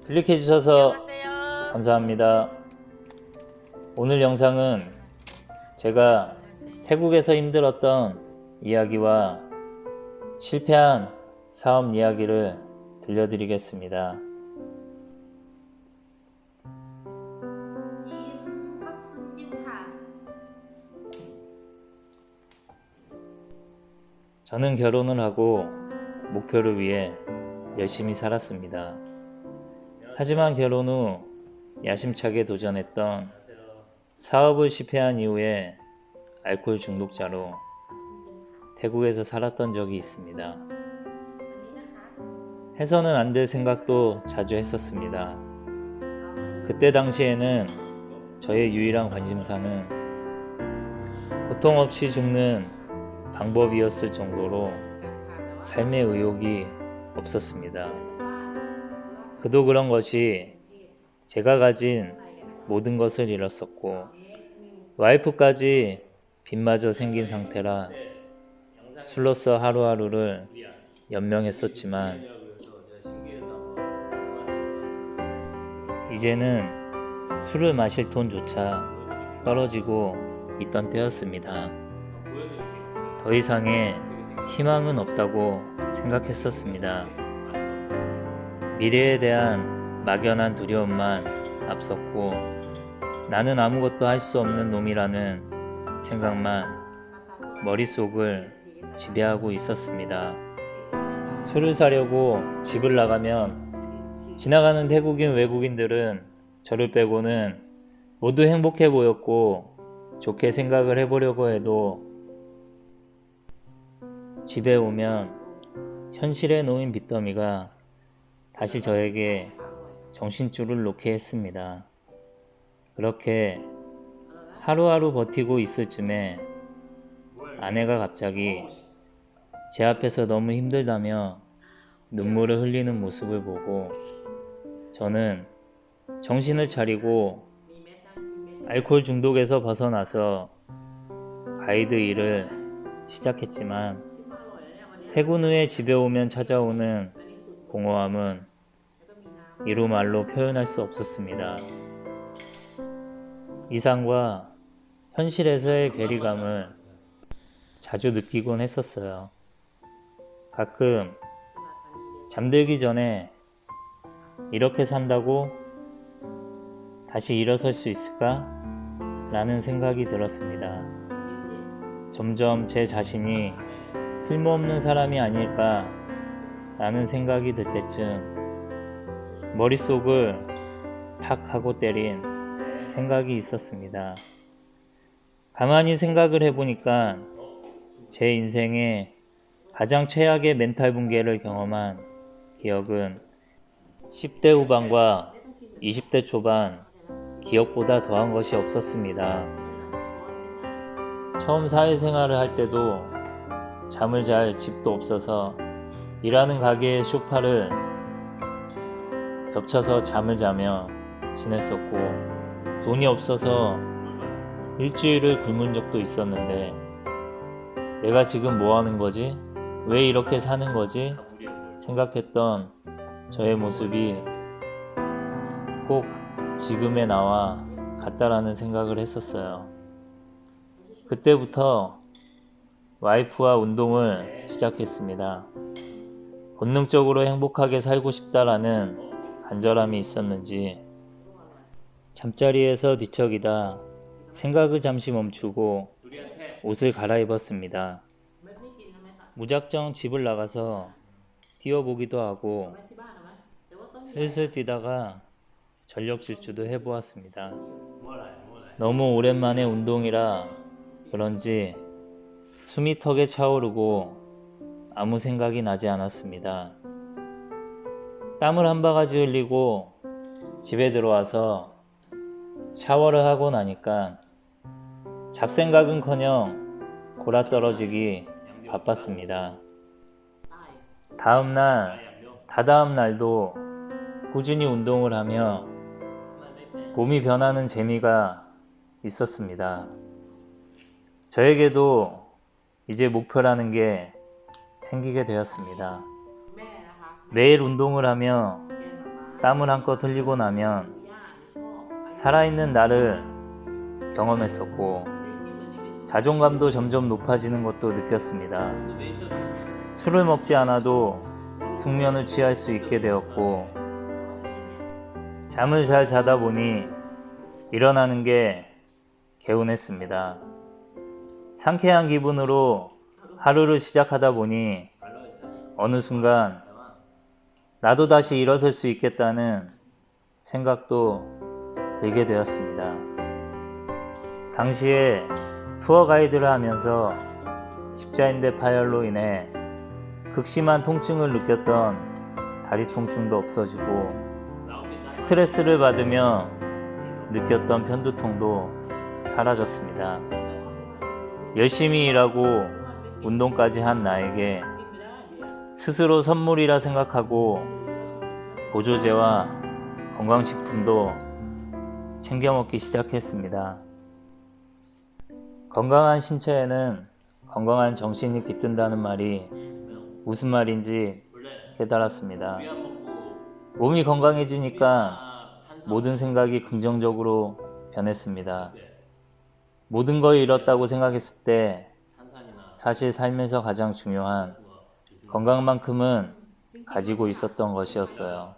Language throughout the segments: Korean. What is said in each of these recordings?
클릭해 주셔서 안녕하세요. 감사합니다. 오늘 영상은 제가 태국에서 힘들었던 이야기와 실패한 사업 이야기를 들려드리겠습니다. 저는 결혼을 하고 목표를 위해 열심히 살았습니다. 하지만 결혼 후 야심차게 도전했던 사업을 실패한 이후에 알코올 중독자로 태국에서 살았던 적이 있습니다. 해서는 안 될 생각도 자주 했었습니다. 그때 당시에는 저의 유일한 관심사는 고통 없이 죽는 방법이었을 정도로 삶의 의욕이 없었습니다. 그도 그런 것이 제가 가진 모든 것을 잃었었고 와이프까지 빚마저 생긴 상태라 술로서 하루하루를 연명했었지만 이제는 술을 마실 돈조차 떨어지고 있던 때였습니다. 더 이상의 희망은 없다고 생각했었습니다. 미래에 대한 막연한 두려움만 앞섰고 나는 아무것도 할 수 없는 놈이라는 생각만 머릿속을 지배하고 있었습니다. 술을 사려고 집을 나가면 지나가는 태국인 외국인들은 저를 빼고는 모두 행복해 보였고 좋게 생각을 해보려고 해도 집에 오면 현실에 놓인 빚더미가 다시 저에게 정신줄을 놓게 했습니다. 그렇게 하루하루 버티고 있을 즈음에 아내가 갑자기 제 앞에서 너무 힘들다며 눈물을 흘리는 모습을 보고 저는 정신을 차리고 알코올 중독에서 벗어나서 가이드 일을 시작했지만 퇴근 후에 집에 오면 찾아오는 공허함은 이루 말로 표현할 수 없었습니다. 이상과 현실에서의 괴리감을 자주 느끼곤 했었어요. 가끔 잠들기 전에 이렇게 산다고 다시 일어설 수 있을까? 라는 생각이 들었습니다. 점점 제 자신이 쓸모없는 사람이 아닐까 라는 생각이 들 때쯤 머릿속을 탁 하고 때린 생각이 있었습니다. 가만히 생각을 해보니까 제 인생에 가장 최악의 멘탈 붕괴를 경험한 기억은 10대 후반과 20대 초반 기억보다 더한 것이 없었습니다. 처음 사회생활을 할 때도 잠을 잘 집도 없어서 일하는 가게의 소파를 겹쳐서 잠을 자며 지냈었고 돈이 없어서 일주일을 굶은 적도 있었는데 내가 지금 뭐 하는 거지? 왜 이렇게 사는 거지? 생각했던 저의 모습이 꼭 지금의 나와 같다라는 생각을 했었어요. 그때부터 와이프와 운동을 시작했습니다. 본능적으로 행복하게 살고 싶다라는 간절함이 있었는지 잠자리에서 뒤척이다 생각을 잠시 멈추고 옷을 갈아입었습니다. 무작정 집을 나가서 뛰어보기도 하고 슬슬 뛰다가 전력 질주도 해보았습니다. 너무 오랜만에 운동이라 그런지 숨이 턱에 차오르고 아무 생각이 나지 않았습니다. 땀을 한 바가지 흘리고 집에 들어와서 샤워를 하고 나니까 잡생각은커녕 골아떨어지기 바빴습니다. 다음날, 다다음 날도 꾸준히 운동을 하며 몸이 변하는 재미가 있었습니다. 저에게도 이제 목표라는 게 생기게 되었습니다. 매일 운동을 하며 땀을 한껏 흘리고 나면 살아있는 나를 경험했었고 자존감도 점점 높아지는 것도 느꼈습니다. 술을 먹지 않아도 숙면을 취할 수 있게 되었고 잠을 잘 자다 보니 일어나는 게 개운했습니다. 상쾌한 기분으로 하루를 시작하다 보니 어느 순간 나도 다시 일어설 수 있겠다는 생각도 들게 되었습니다. 당시에 투어 가이드를 하면서 십자인대 파열로 인해 극심한 통증을 느꼈던 다리 통증도 없어지고 스트레스를 받으며 느꼈던 편두통도 사라졌습니다. 열심히 일하고 운동까지 한 나에게 스스로 선물이라 생각하고 보조제와 건강식품도 챙겨 먹기 시작했습니다. 건강한 신체에는 건강한 정신이 깃든다는 말이 무슨 말인지 깨달았습니다. 몸이 건강해지니까 모든 생각이 긍정적으로 변했습니다. 모든 걸 잃었다고 생각했을 때 사실 삶에서 가장 중요한 건강만큼은 가지고 있었던 것이었어요.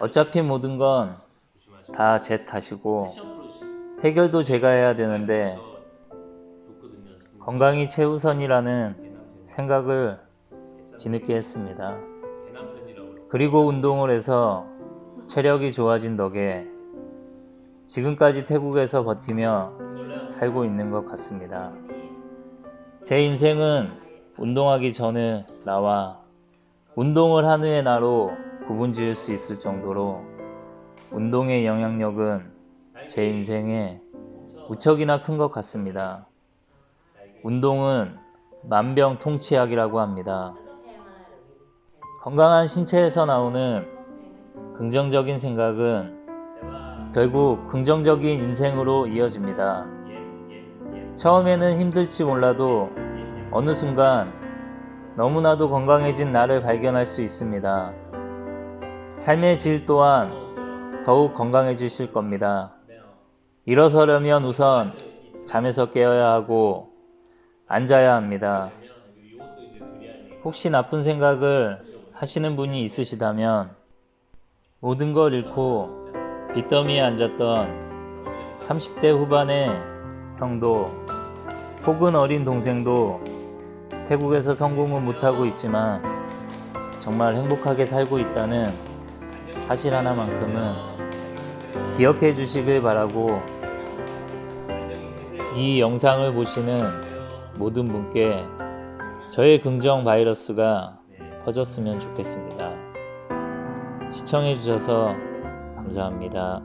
어차피 모든 건 다 제 탓이고 해결도 제가 해야 되는데 건강이 최우선이라는 생각을 뒤늦게 했습니다. 그리고 운동을 해서 체력이 좋아진 덕에 지금까지 태국에서 버티며 살고 있는 것 같습니다. 제 인생은 운동하기 전의 나와 운동을 한 후의 나로 구분 지을 수 있을 정도로 운동의 영향력은 제 인생에 무척이나 큰 것 같습니다. 운동은 만병통치약이라고 합니다. 건강한 신체에서 나오는 긍정적인 생각은 결국 긍정적인 인생으로 이어집니다. 처음에는 힘들지 몰라도 어느 순간 너무나도 건강해진 나를 발견할 수 있습니다. 삶의 질 또한 더욱 건강해지실 겁니다. 일어서려면 우선 잠에서 깨어야 하고 앉아야 합니다. 혹시 나쁜 생각을 하시는 분이 있으시다면 모든 걸 잃고 빚더미에 앉았던 30대 후반의 형도 혹은 어린 동생도 태국에서 성공은 못하고 있지만 정말 행복하게 살고 있다는 사실 하나만큼은 기억해 주시길 바라고 이 영상을 보시는 모든 분께 저의 긍정 바이러스가 퍼졌으면 좋겠습니다. 시청해 주셔서 감사합니다.